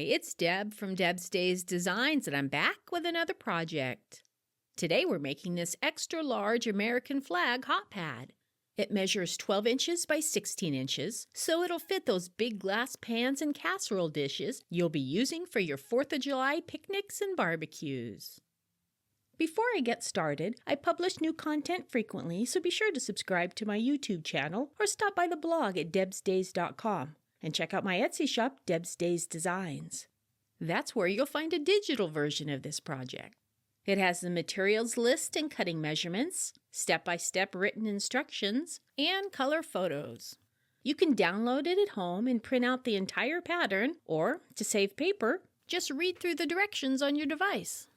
it's Deb from Deb's Days Designs, and I'm back with another project. Today we're making this extra large American flag hot pad. It measures 12 inches by 16 inches, so it'll fit those big glass pans and casserole dishes you'll be using for your 4th of July picnics and barbecues. Before I get started, I publish new content frequently, so be sure to subscribe to my YouTube channel or stop by the blog at debsdays.com. And check out my Etsy shop, Deb's Days Designs. That's where you'll find a digital version of this project. It has the materials list and cutting measurements, step-by-step written instructions, and color photos. You can download it at home and print out the entire pattern, or, to save paper, just read through the directions on your device.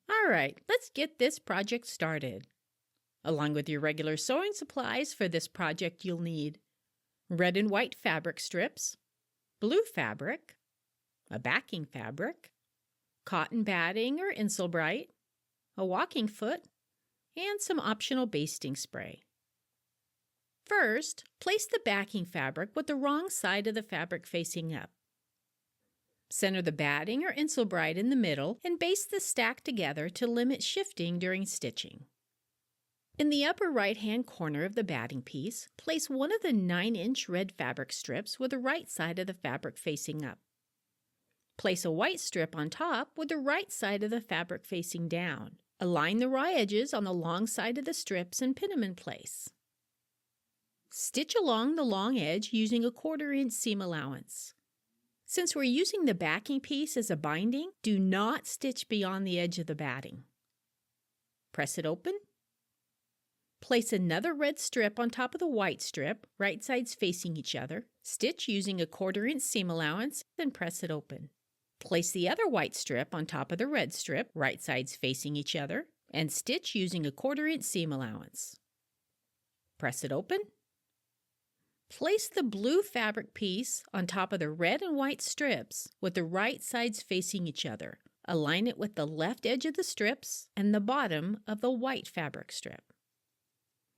Alright, let's get this project started. Along with your regular sewing supplies for this project, you'll need red and white fabric strips, blue fabric, a backing fabric, cotton batting or Insulbrite, a walking foot, and some optional basting spray. First, place the backing fabric with the wrong side of the fabric facing up. Center the batting or Insulbrite in the middle and baste the stack together to limit shifting during stitching. In the upper right-hand corner of the batting piece, place one of the 9-inch red fabric strips with the right side of the fabric facing up. Place a white strip on top with the right side of the fabric facing down. Align the raw edges on the long side of the strips and pin them in place. Stitch along the long edge using a 1/4 inch seam allowance. Since we're using the backing piece as a binding, do not stitch beyond the edge of the batting. Press it open. Place another red strip on top of the white strip, right sides facing each other. Stitch using a 1/4 inch seam allowance, then press it open. Place the other white strip on top of the red strip, right sides facing each other, and stitch using a 1/4 inch seam allowance. Press it open. Place the blue fabric piece on top of the red and white strips with the right sides facing each other. Align it with the left edge of the strips and the bottom of the white fabric strip.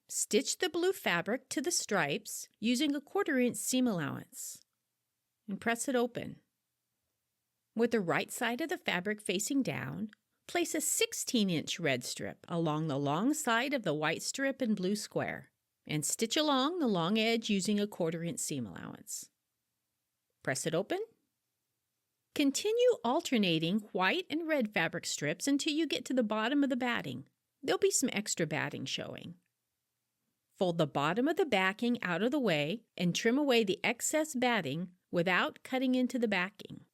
Stitch the blue fabric to the stripes using a 1/4 inch seam allowance and press it open. With the right side of the fabric facing down, place a 16-inch red strip along the long side of the white strip and blue square and stitch along the long edge using a 1/4 inch seam allowance. Press it open. Continue alternating white and red fabric strips until you get to the bottom of the batting. There'll be some extra batting showing. Fold the bottom of the backing out of the way and trim away the excess batting without cutting into the backing.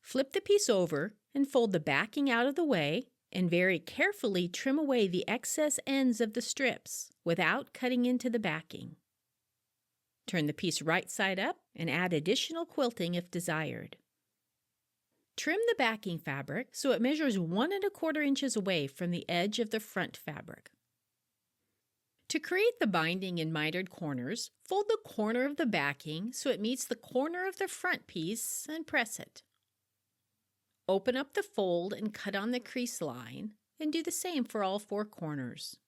Flip the piece over and fold the backing out of the way and very carefully trim away the excess ends of the strips without cutting into the backing. Turn the piece right side up and add additional quilting if desired. Trim the backing fabric so it measures 1 1/4 inches away from the edge of the front fabric. To create the binding and mitered corners, fold the corner of the backing so it meets the corner of the front piece and press it. Open up the fold and cut on the crease line, and do the same for all 4 corners.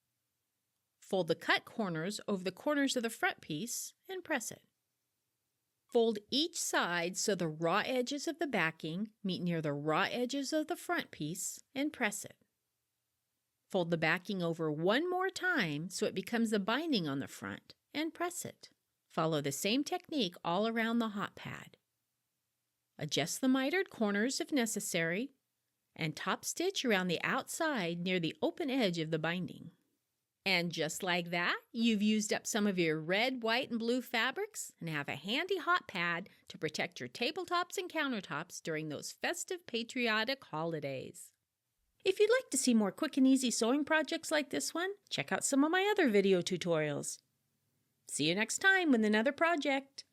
Fold the cut corners over the corners of the front piece and press it. Fold each side so the raw edges of the backing meet near the raw edges of the front piece and press it. Fold the backing over one more time so it becomes the binding on the front and press it. Follow the same technique all around the hot pad. Adjust the mitered corners if necessary and top stitch around the outside near the open edge of the binding. And just like that, you've used up some of your red, white, and blue fabrics and have a handy hot pad to protect your tabletops and countertops during those festive patriotic holidays. If you'd like to see more quick and easy sewing projects like this one, check out some of my other video tutorials. See you next time with another project.